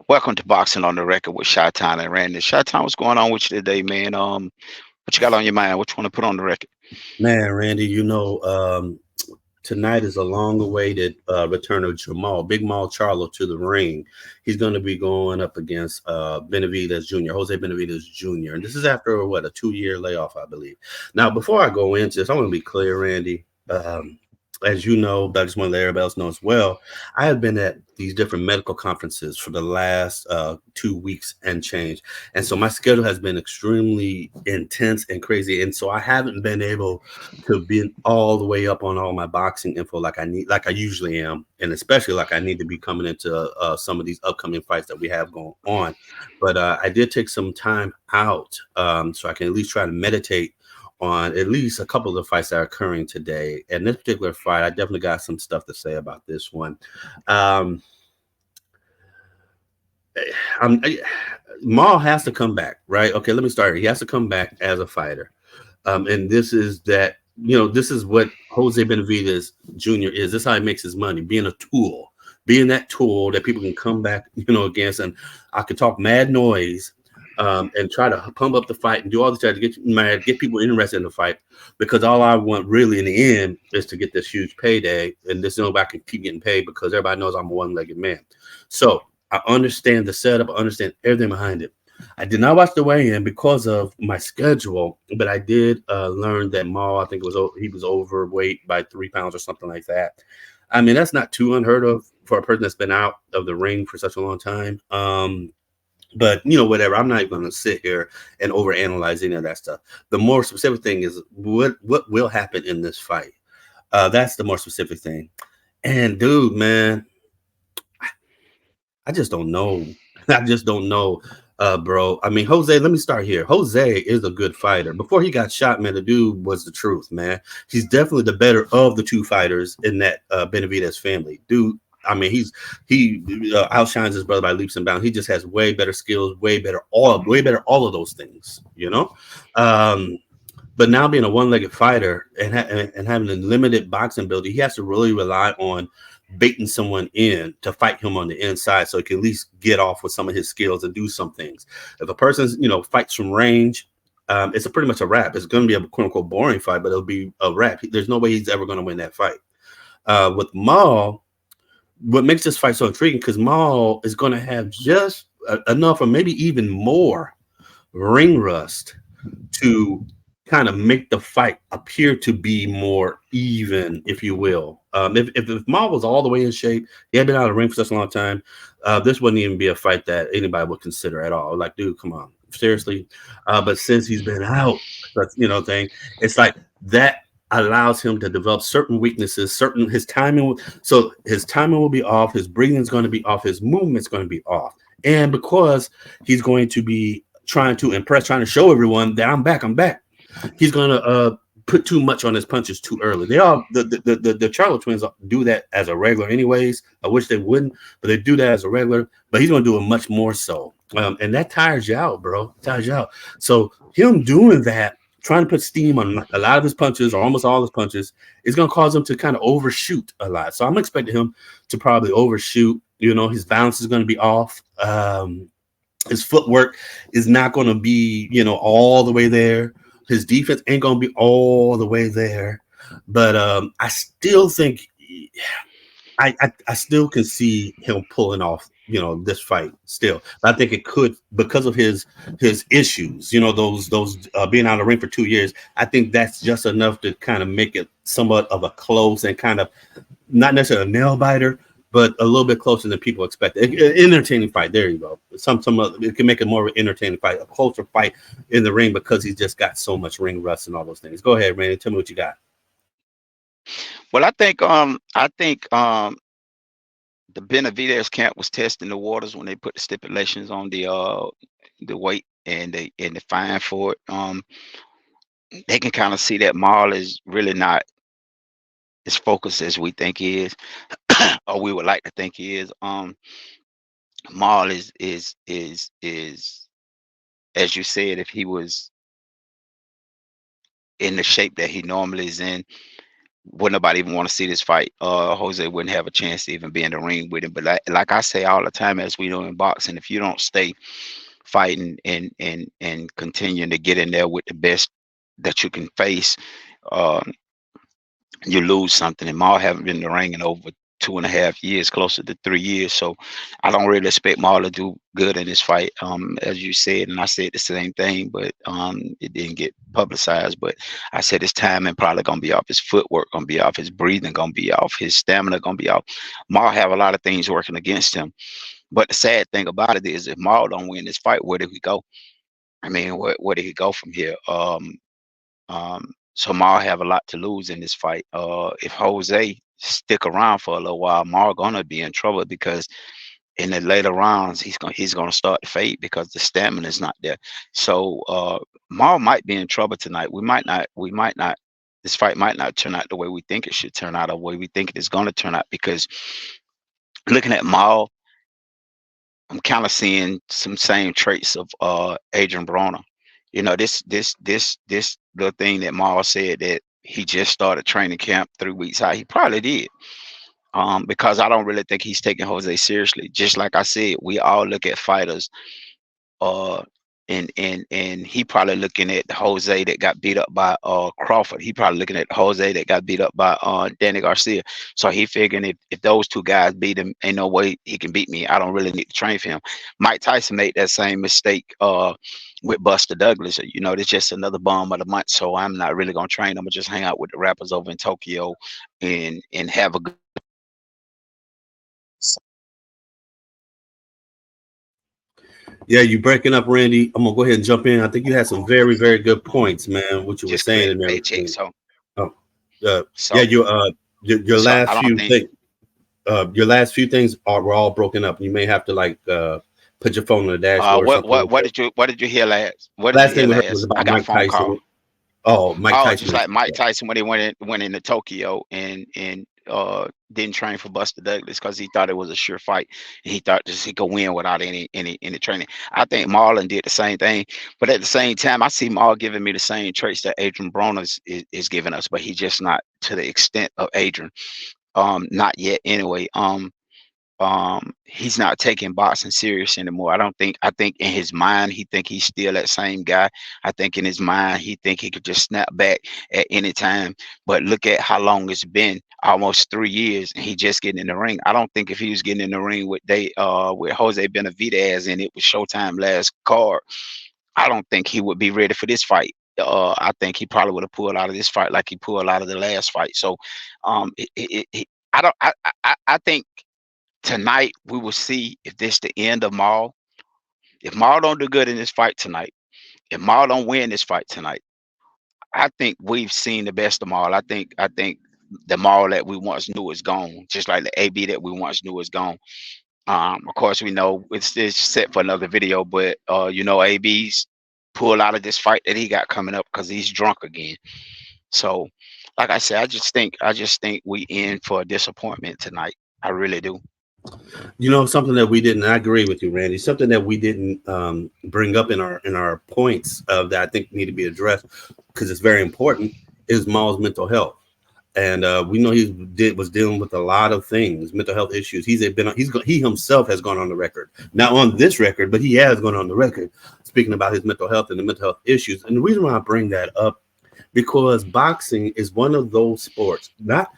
Welcome to Boxing on the Record with Chi-Town and Randy. Chi-Town, what's going on with you today, man? What you got on your mind? What you want to put on the record? Man, Randy, tonight is a long-awaited return of Big Maul Charlo to the ring. He's going to be going up against Benavidez Jr., Jose Benavidez Jr., and this is after what, a 2-year layoff, I believe. Now, before I go into this, I want to be clear, Randy. As you know, but I just want to let everybody else know as well. I have been at these different medical conferences for the last 2 weeks and change, and so my schedule has been extremely intense and crazy, and so I haven't been able to be all the way up on all my boxing info like I usually am, and especially like I need to be coming into some of these upcoming fights that we have going on. But I did take some time out so I can at least try to meditate on at least a couple of the fights that are occurring today. And this particular fight, I definitely got some stuff to say about this one. Um, I'm, Maul has to come back, right? Okay, let me start here. He has to come back as a fighter. And this is that, this is what Jose Benavidez Jr. is. This is how he makes his money, being a tool, being that tool that people can come back, against. And I could talk mad noise and try to pump up the fight and do all this to get mad, get people interested in the fight, because all I want really in the end is to get this huge payday, and this I can keep getting paid because everybody knows I'm a one-legged man. So I understand the setup, I understand everything behind it. I did not watch the weigh-in because of my schedule, but I did learn that Maul, I think he was overweight by 3 pounds or something like that. I mean, that's not too unheard of for a person that's been out of the ring for such a long time. But whatever. I'm not even going to sit here and overanalyze any of that stuff. The more specific thing is what will happen in this fight. That's the more specific thing. And dude, man, I just don't know. I just don't know, bro. I mean, Jose, let me start here. Jose is a good fighter. Before he got shot, man, the dude was the truth, man. He's definitely the better of the two fighters in that Benavidez family. Dude, I mean, he outshines his brother by leaps and bounds. He just has way better skills, way better all of those things, Um, but now being a one-legged fighter and having a limited boxing ability, he has to really rely on baiting someone in to fight him on the inside so he can at least get off with some of his skills and do some things. If a person's, fights from range, it's pretty much a wrap. It's going to be a quote-unquote boring fight, but it'll be a wrap. There's no way he's ever going to win that fight. With Maul, what makes this fight so intriguing, because Maul is going to have just enough or maybe even more ring rust to kind of make the fight appear to be more even, if you will. If Maul was all the way in shape, he had been out of the ring for such a long time, this wouldn't even be a fight that anybody would consider at all. Like, dude, come on, seriously. But since he's been out, that's thing. It's like that allows him to develop certain weaknesses, his timing. So his timing will be off, his breathing is going to be off, his movement's going to be off, and because he's going to be trying to impress, trying to show everyone that I'm back, he's going to put too much on his punches too early. They all the Charlo twins do that as a regular anyways. I wish they wouldn't, but they do that as a regular. But he's going to do it much more so, and that tires you out, bro. Tires you out. So him doing that, trying to put steam on a lot of his punches or almost all his punches, is going to cause him to kind of overshoot a lot. So I'm expecting him to probably overshoot. His balance is going to be off. His footwork is not going to be, all the way there. His defense ain't going to be all the way there. But I still think I still can see him pulling off, this fight still. I think it could, because of his issues, those being out of the ring for 2 years. I think that's just enough to kind of make it somewhat of a close and kind of not necessarily a nail biter, but a little bit closer than people expect. Entertaining fight. There you go. It can make it more of an entertaining fight, a closer fight in the ring, because he's just got so much ring rust and all those things. Go ahead, Randy. Tell me what you got. Well, I think the Benavidez camp was testing the waters when they put the stipulations on the weight and the fine for it. They can kind of see that Maul is really not as focused as we think he is, or we would like to think he is. Maul is, as you said, if he was in the shape that he normally is in, would nobody even want to see this fight. Jose wouldn't have a chance to even be in the ring with him. But like I say all the time, as we know in boxing, if you don't stay fighting and continuing to get in there with the best that you can face, um, you lose something. And Maul haven't been in the ring in over 2.5 years, closer to 3 years. So I don't really expect Maul to do good in this fight. As you said, and I said the same thing, but it didn't get publicized. But I said his timing probably gonna be off, his footwork gonna be off, his breathing gonna be off, his stamina gonna be off. Maul have a lot of things working against him. But the sad thing about it is, if Maul don't win this fight, where do we go? I mean, where did he go from here? So Mar have a lot to lose in this fight. If Jose stick around for a little while, Mar gonna be in trouble because in the later rounds he's gonna start to fade because the stamina is not there. So Mar might be in trouble tonight. We might not. This fight might not turn out the way we think it should turn out, or the way we think it is gonna turn out. Because looking at Mar, I'm kind of seeing some same traits of Adrien Broner. This little thing that Maul said, that he just started training camp 3 weeks out. He probably did. Because I don't really think he's taking Jose seriously. Just like I said, we all look at fighters, uh and he probably looking at Jose that got beat up by Crawford. He probably looking at Jose that got beat up by Danny Garcia. So he figuring, if those two guys beat him, ain't no way he can beat me. I don't really need to train for him. Mike Tyson made that same mistake with Buster Douglas. It's just another bum of the month. So I'm not really gonna train. I'm gonna just hang out with the rappers over in Tokyo and have a good. Yeah, you breaking up, Randy. I'm gonna go ahead and jump in. I think you had some very, very good points, man. What you were Just saying collect and a paycheck. everything. So Oh, uh, yeah, so your so last I don't few think. things, were all broken up. You may have to like put your phone on the dashboard or What something what like what that. did you hear last? What did you Last hear thing we heard was last? I about got a Mike phone call. Tyson. Oh, Mike Oh, Tyson just is. like Mike Tyson when he went into Tokyo and didn't train for Buster Douglas because he thought it was a sure fight. And he thought just he could win without any training. I think Marlon did the same thing, but at the same time, I see Marl giving me the same traits that Adrien Broner is giving us, but he's just not to the extent of Adrien. Not yet anyway. He's not taking boxing serious anymore. I think in his mind he think he's still that same guy. I think in his mind he think he could just snap back at any time. But look at how long it's been, almost 3 years, and he just getting in the ring. I don't think if he was getting in the ring with Jose Benavidez and it was Showtime last card, I don't think he would be ready for this fight. I think he probably would have pulled out of this fight like he pulled out of the last fight. So I don't I think tonight we will see if this the end of Maul. If Maul don't do good in this fight tonight, if Maul don't win this fight tonight, I think we've seen the best of Maul. I think the Maul that we once knew is gone, just like the AB that we once knew is gone. Of course, we know it's set for another video, but AB's pull out of this fight that he got coming up because he's drunk again. So, like I said, I just think we in for a disappointment tonight. I really do. Something that we didn't. I agree with you, Randy. Something that we didn't bring up in our points that I think need to be addressed because it's very important is Maul's mental health. And we know was dealing with a lot of things, mental health issues. He himself has gone on the record, not on this record, but he has gone on the record speaking about his mental health and the mental health issues. And the reason why I bring that up, because boxing is one of those sports, not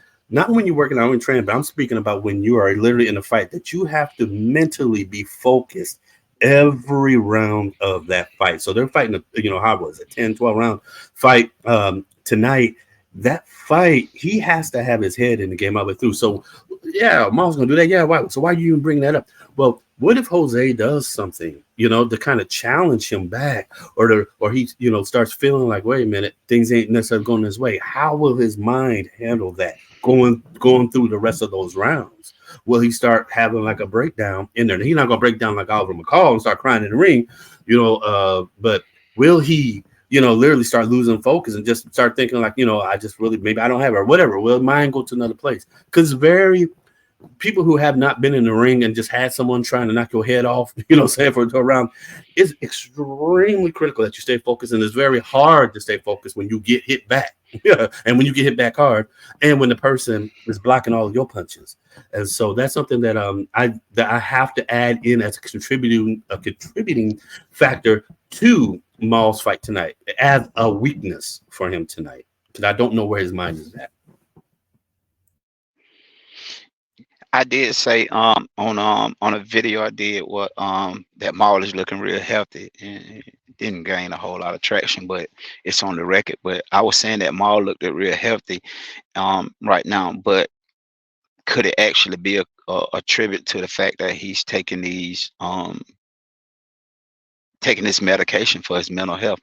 when you're working out in training, but I'm speaking about when you are literally in a fight that you have to mentally be focused every round of that fight. So they're fighting, how was it, 10, 12 round fight tonight. That fight, he has to have his head in the game all the way through. So, yeah, Maul's going to do that. Yeah, why? So why do you even bring that up? Well, what if Jose does something, to kind of challenge him back or he, starts feeling like, wait a minute, things ain't necessarily going his way. How will his mind handle that going through the rest of those rounds? Will he start having like a breakdown in there? He's not going to break down like Oliver McCall and start crying in the ring, but will he, literally start losing focus and just start thinking like, I just really, maybe I don't have it or whatever. Will mind go to another place? Because people who have not been in the ring and just had someone trying to knock your head off, say for a round, it's extremely critical that you stay focused. And it's very hard to stay focused when you get hit back. Yeah, and when you get hit back hard, and when the person is blocking all of your punches, and so that's something that I have to add in as a contributing factor to Maul's fight tonight, as a weakness for him tonight, because I don't know where his mind is at. I did say on a video I did what that Maul is looking real healthy and it didn't gain a whole lot of traction, but it's on the record. But I was saying that Maul looked at real healthy right now, but could it actually be a tribute to the fact that he's taking this medication for his mental health?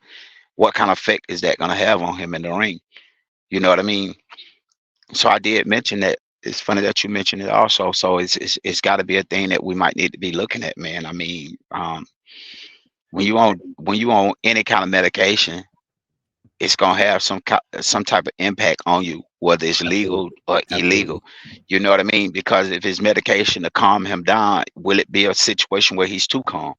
What kind of effect is that going to have on him in the ring? You know what I mean? So I did mention that. It's funny that you mentioned it also. So it's got to be a thing that we might need to be looking at, man. I mean, when you on any kind of medication, it's gonna have some type of impact on you, whether it's legal Absolutely, or absolutely illegal. You know what I mean? Because if it's medication to calm him down, will it be a situation where he's too calm?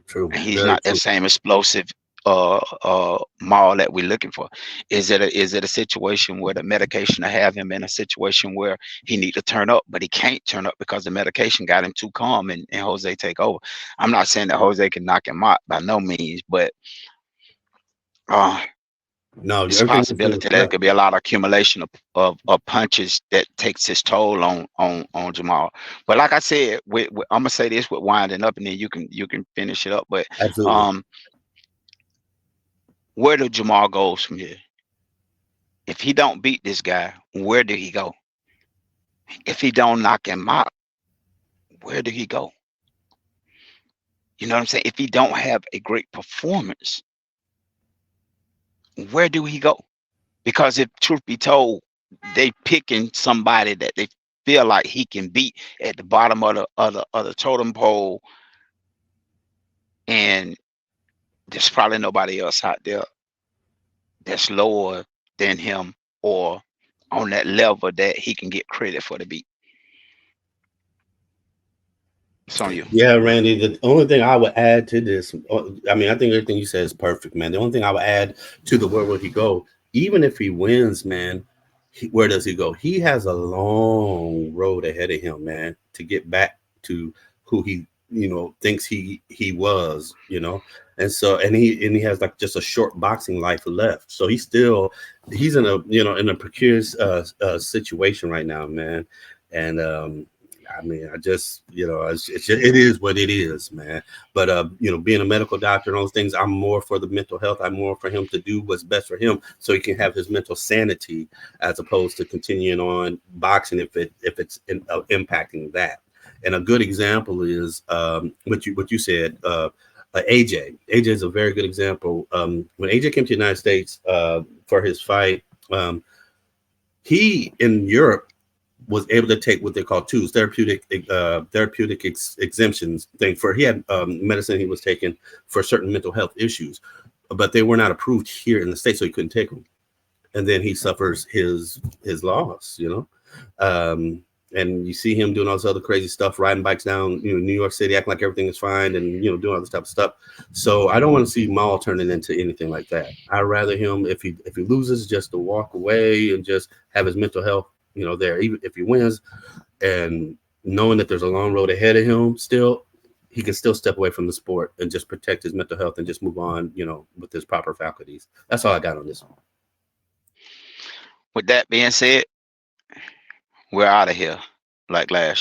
true, And he's very not that true. same explosive Maul that we're looking for. Is it a situation where the medication to have him in a situation where he need to turn up, but he can't turn up because the medication got him too calm and Jose take over? I'm not saying that Jose can knock him out by no means, but uh No, it's a everything you said is possibility that it correct. could be a lot of accumulation of punches that takes its toll on Jamal. But like I said, I'm gonna say this with winding up, and then you can finish it up. But Absolutely. um, where do Jamal goes from here? If he don't beat this guy, where do he go? If he don't knock him out, where do he go? You know what I'm saying? If he don't have a great performance, where do he go? Because if truth be told, they picking somebody that they feel like he can beat at the bottom of the totem pole, and there's probably nobody else out there that's lower than him or on that level that he can get credit for the beat. It's on you. Yeah, Randy. The only thing I would add to this, I mean, I think everything you said is perfect, man. The only thing I would add to the where will he go? Even if he wins, man, where does he go? He has a long road ahead of him, man, to get back to who he, thinks he was, and so and he has like just a short boxing life left. So he's in a precarious situation right now, man, and I mean, I just, it is what it is, man. But being a medical doctor and all those things, I'm more for the mental health. I'm more for him to do what's best for him, so he can have his mental sanity, as opposed to continuing on boxing if it's impacting that. And a good example is what you said. AJ. AJ is a very good example. When AJ came to the United States for his fight, he in Europe was able to take what they call twos, therapeutic exemptions thing. For he had medicine he was taking for certain mental health issues, but they were not approved here in the States, so he couldn't take them. And then he suffers his loss, and you see him doing all this other crazy stuff, riding bikes down, New York City, acting like everything is fine, and doing all this type of stuff. So I don't want to see Maul turning into anything like that. I'd rather him, if he loses, just to walk away and just have his mental health, there. Even if he wins, and knowing that there's a long road ahead of him, still he can still step away from the sport and just protect his mental health and just move on, with his proper faculties. That's all I got on this one. With that being said, we're out of here like last